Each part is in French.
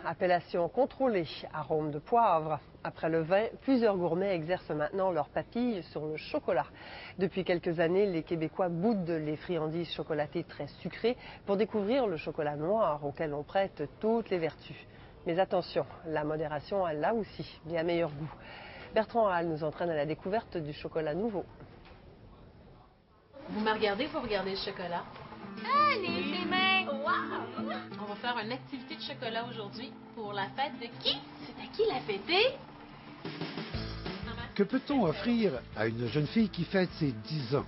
appellation contrôlée, arôme de poivre. Après le vin, plusieurs gourmets exercent maintenant leur papille sur le chocolat. Depuis quelques années, les Québécois boudent les friandises chocolatées très sucrées pour découvrir le chocolat noir auquel on prête toutes les vertus. Mais attention, la modération a là aussi bien meilleur goût. Bertrand Hall nous entraîne à la découverte du chocolat nouveau. Vous me regardez, il faut regarder le chocolat. Allez, les mains! Wow! On va faire une activité de chocolat aujourd'hui pour la fête de qui? C'est à qui la fêter? Que peut-on offrir à une jeune fille qui fête ses 10 ans?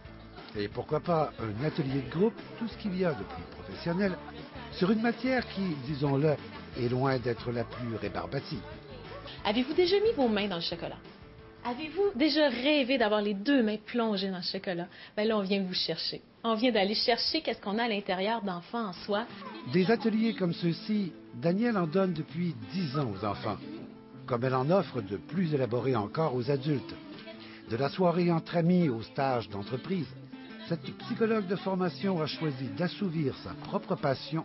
Et pourquoi pas un atelier de groupe, tout ce qu'il y a de plus professionnel, sur une matière qui, disons-le, est loin d'être la plus rébarbative. Avez-vous déjà mis vos mains dans le chocolat? Avez-vous déjà rêvé d'avoir les deux mains plongées dans le chocolat? Bien là, on vient vous chercher. On vient d'aller chercher qu'est-ce qu'on a à l'intérieur d'enfants en soi. Des ateliers comme ceux-ci, Danielle en donne depuis 10 ans aux enfants, comme elle en offre de plus élaborés encore aux adultes. De la soirée entre amis au stage d'entreprise, cette psychologue de formation a choisi d'assouvir sa propre passion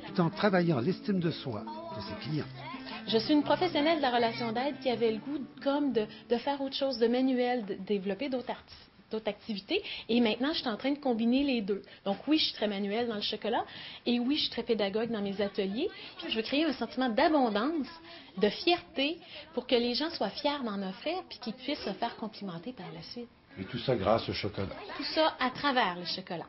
tout en travaillant l'estime de soi de ses clients. Je suis une professionnelle de la relation d'aide qui avait le goût comme de faire autre chose, de manuel, de développer d'autres activités. Et maintenant, je suis en train de combiner les deux. Donc oui, je suis très manuelle dans le chocolat et oui, je suis très pédagogue dans mes ateliers. Puis je veux créer un sentiment d'abondance, de fierté pour que les gens soient fiers d'en offrir puis qu'ils puissent se faire complimenter par la suite. Et tout ça grâce au chocolat. Tout ça à travers le chocolat.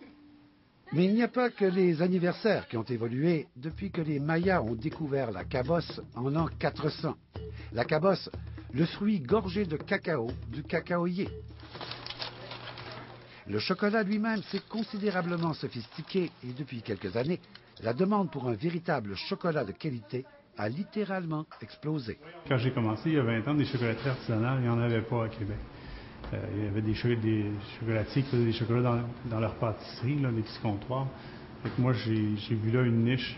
Mais il n'y a pas que les anniversaires qui ont évolué depuis que les Mayas ont découvert la cabosse en l'an 400. La cabosse, le fruit gorgé de cacao du cacaoyer. Le chocolat lui-même s'est considérablement sophistiqué et depuis quelques années, la demande pour un véritable chocolat de qualité a littéralement explosé. Quand j'ai commencé il y a 20 ans, des chocolateries artisanales, il n'y en avait pas à Québec. Il y avait des chocolatiers qui faisaient des chocolats dans leur pâtisserie, là, des petits comptoirs. Fait que moi, j'ai vu là une niche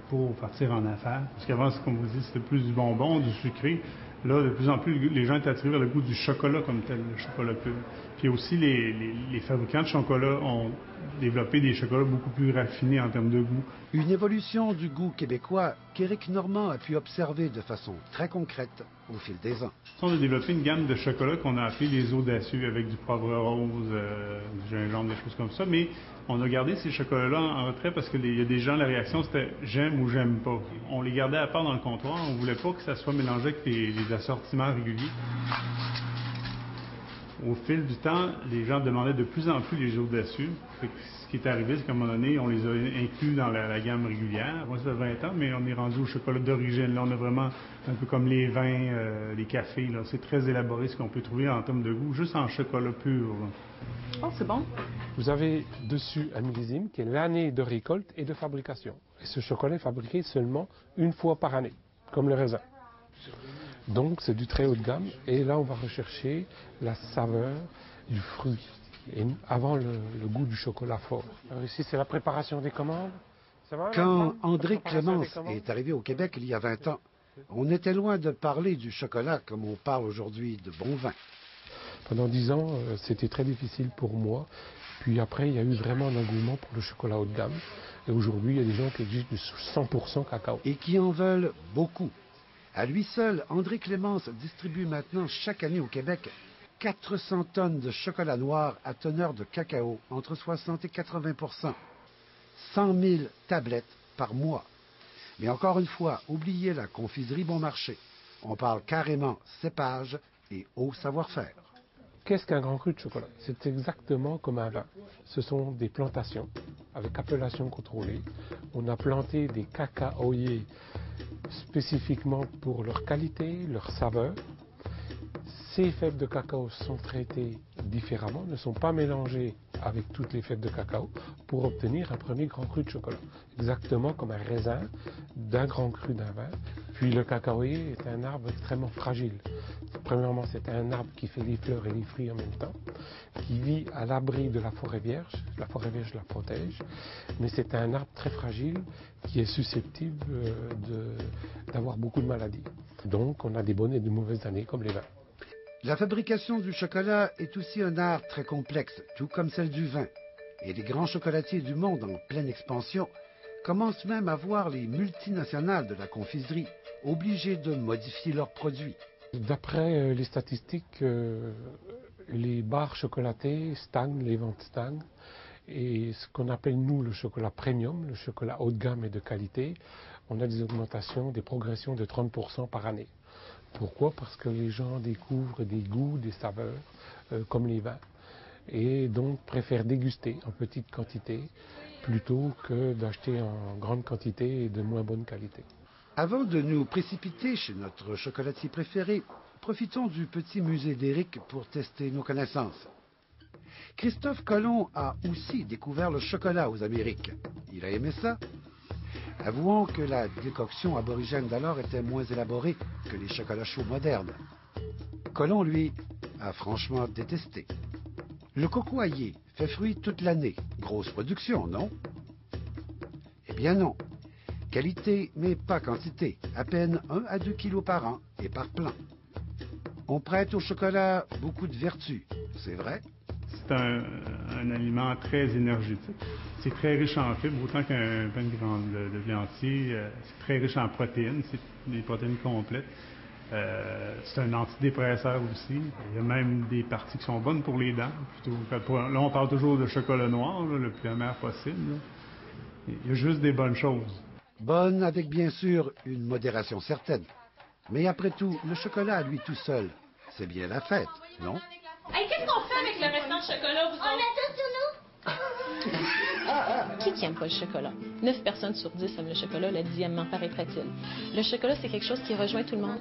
pour partir en affaires. Parce qu'avant, comme vous dites, c'était plus du bonbon, du sucré. Là, de plus en plus, les gens étaient attirés vers le goût du chocolat comme tel, le chocolat pur. Puis aussi, les fabricants de chocolat ont développé des chocolats beaucoup plus raffinés en termes de goût. Une évolution du goût québécois qu'Éric Normand a pu observer de façon très concrète au fil des ans. On a développé une gamme de chocolats qu'on a appelé les audacieux avec du poivre rose, du gingembre, des choses comme ça. Mais on a gardé ces chocolats-là en retrait parce qu'il y a des gens, la réaction c'était j'aime ou j'aime pas. On les gardait à part dans le comptoir. On voulait pas que ça soit mélangé avec les assortiments réguliers. Au fil du temps, les gens demandaient de plus en plus les audacieux. Ce qui est arrivé, c'est qu'à un moment donné, on les a inclus dans la gamme régulière. Moi, ça fait 20 ans, mais on est rendu au chocolat d'origine. Là, on a vraiment un peu comme les vins, les cafés. Là. C'est très élaboré ce qu'on peut trouver en termes de goût, juste en chocolat pur. Là. Oh, c'est bon. Vous avez dessus un millésime qui est l'année de récolte et de fabrication. Et ce chocolat est fabriqué seulement une fois par année, comme le raisin. Donc c'est du très haut de gamme et là on va rechercher la saveur du fruit et avant le goût du chocolat fort. Alors ici c'est la préparation des commandes. Ça va, quand André Clémence est arrivé au Québec il y a 20 ans, on était loin de parler du chocolat comme on parle aujourd'hui de bon vin. Pendant 10 ans c'était très difficile pour moi. Puis après il y a eu vraiment un engouement pour le chocolat haut de gamme. Et aujourd'hui il y a des gens qui exigent du 100% cacao. Et qui en veulent beaucoup. À lui seul, André Clémence distribue maintenant chaque année au Québec 400 tonnes de chocolat noir à teneur de cacao entre 60 et 80%. 100 000 tablettes par mois. Mais encore une fois, oubliez la confiserie bon marché. On parle carrément cépage et haut savoir-faire. Qu'est-ce qu'un grand cru de chocolat? C'est exactement comme un vin. Ce sont des plantations avec appellation contrôlée. On a planté des cacaoyers spécifiquement pour leur qualité, leur saveur. Ces fèves de cacao sont traitées différemment, ne sont pas mélangées avec toutes les fèves de cacao pour obtenir un premier grand cru de chocolat. Exactement comme un raisin d'un grand cru d'un vin. Puis le cacaoyer est un arbre extrêmement fragile. Premièrement, c'est un arbre qui fait les fleurs et les fruits en même temps, qui vit à l'abri de la forêt vierge. La forêt vierge la protège, mais c'est un arbre très fragile qui est susceptible d'avoir beaucoup de maladies. Donc, on a des bonnes et de mauvaises années comme les vins. La fabrication du chocolat est aussi un art très complexe, tout comme celle du vin. Et les grands chocolatiers du monde en pleine expansion commencent même à voir les multinationales de la confiserie obligées de modifier leurs produits. D'après les statistiques, les barres chocolatées stagnent, les ventes stagnent. Et ce qu'on appelle, nous, le chocolat premium, le chocolat haut de gamme et de qualité, on a des augmentations, des progressions de 30% par année. Pourquoi? Parce que les gens découvrent des goûts, des saveurs, comme les vins, et donc préfèrent déguster en petite quantité plutôt que d'acheter en grande quantité et de moins bonne qualité. Avant de nous précipiter chez notre chocolatier préféré, profitons du petit musée d'Éric pour tester nos connaissances. Christophe Colomb a aussi découvert le chocolat aux Amériques. Il a aimé ça? Avouons que la décoction aborigène d'alors était moins élaborée que les chocolats chauds modernes. Colomb, lui, a franchement détesté. Le cocoaillé fait fruit toute l'année. Grosse production, non? Eh bien non. Qualité, mais pas quantité. À peine 1 à 2 kilos par an et par plant. On prête au chocolat beaucoup de vertus, c'est vrai? C'est un aliment très énergétique. C'est très riche en fibres, autant qu'un pain de blé entier. C'est très riche en protéines, c'est des protéines complètes. C'est un antidépresseur aussi. Il y a même des parties qui sont bonnes pour les dents. Là, on parle toujours de chocolat noir, là, le plus amer possible. Là. Il y a juste des bonnes choses. Bonne avec bien sûr une modération certaine. Mais après tout, le chocolat à lui tout seul, c'est bien la fête, non? Hey, qu'est-ce qu'on fait avec le restant de chocolat, vous autres? Qui aime pas le chocolat? 9 personnes sur 10 aiment le chocolat, le 10e m'en paraîtrait-il. Le chocolat, c'est quelque chose qui rejoint tout le monde.